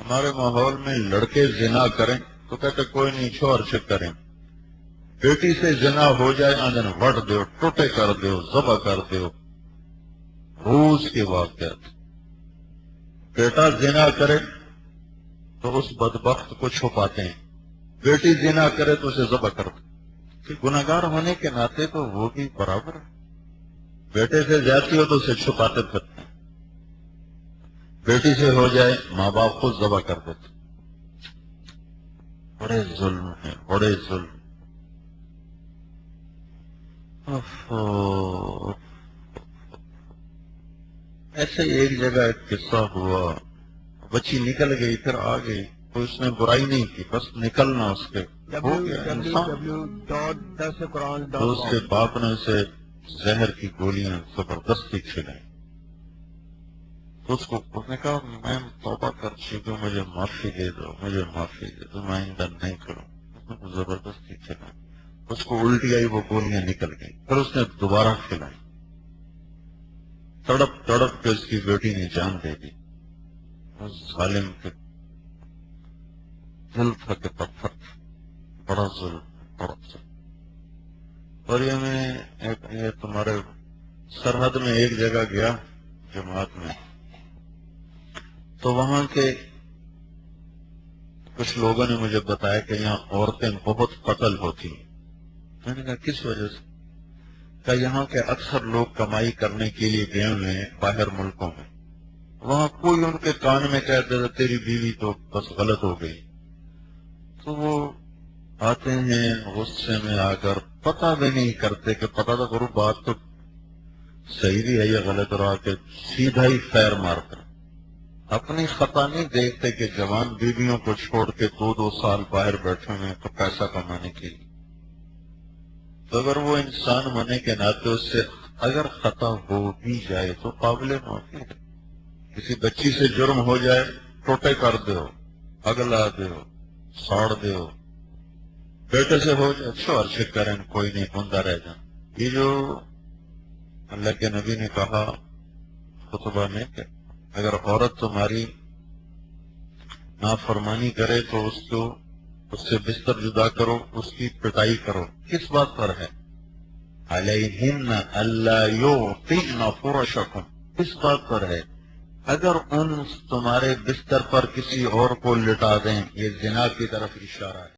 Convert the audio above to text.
ہمارے ماحول میں لڑکے زنا کریں تو کہتے کوئی نہیں شوہر سے کریں، بیٹی سے زنا ہو جائے آندن وٹ دیو، ٹوٹے کر دیو، ذبح کر دیو۔ روز کے واقعات۔ بیٹا زنا کرے تو اس بدبخت کو چھپاتے ہیں، بیٹی زنا کرے تو اسے ذبح کرتے ہیں۔ گناہگار ہونے کے ناطے تو وہ بھی برابر ہے، بیٹے سے زیادتی ہو تو اسے چھپاتے پھرتے ہیں، بیٹی سے ہو جائے ماں باپ کو ذبح کر دیتے۔ بڑے ظلم ہیں، بڑے ظلم۔ ایسے ایک جگہ ایک قصہ ہوا، بچی نکل گئی پھر آ گئی، تو اس نے برائی نہیں کی، بس نکلنا اس کے ہو گیا انسان۔ تو اس کے باپ نے اسے زہر کی گولیاں زبردستی کھلائیں، تو اس نے کہا میں توبہ کر چکی ہوں، مجھے معافی دے دو، مجھے معافی دے دو، میں آئندہ نہیں کروں۔ اس نے زبردستی کھلائیں، اس کو الٹی آئی، وہ گولیاں نکل گئی، پھر اس نے دوبارہ کھلائیں، تڑپ تڑپ کے اس کی بیٹی نے جان دے دی۔ اس ظالم کے دل تھا کہ پتھر تھا، بڑا ظلم، بڑا ظلم۔ اور یہ تمہارے سرحد میں ایک جگہ گیا جماعت میں، تو وہاں کے کچھ لوگوں نے مجھے بتایا کہ یہاں عورتیں بہت قتل ہوتی ہیں۔ میں نے کہا کس وجہ سے؟ کہ یہاں کے اکثر لوگ کمائی کرنے کے لیے گئے ہوئے ہیں باہر ملکوں میں، وہاں کوئی ان کے کان میں کہتا تھا تیری بیوی تو بس غلط ہو گئی، تو وہ آتے ہیں غصے میں آ کر، پتہ بھی نہیں کرتے کہ پتہ تو کرو بات تو صحیح بھی ہے یا غلط، رہا کہ سیدھا ہی فیر مار کر اپنی خطا نہیں دیکھتے کہ جوان بیویوں کو چھوڑ کے 2 سال باہر بیٹھے ہوئے ہیں تو پیسہ کمانے کے لیے۔ تو اگر وہ انسان ہونے کے ناطے اس سے اگر خطا ہو بھی جائے تو قابل معافی ہے۔ کسی بچی سے جرم ہو جائے، ٹوٹے کر دو، اگلا دو، ساڑ دو، بیٹے سے ہو جائے شوہر سے کریں، کوئی نہیں، بندہ رہ جائے۔ یہ جو اللہ کے نبی نے کہا خطبہ میں کہ اگر عورت تمہاری نافرمانی کرے تو اس سے بستر جدا کرو، اس کی پٹائی کرو، کس بات پر ہے؟ علیہن الا یعطین فرشکم، اس بات پر ہے اگر ان تمہارے بستر پر کسی اور کو لٹا دیں، یہ زنا کی طرف اشارہ ہے۔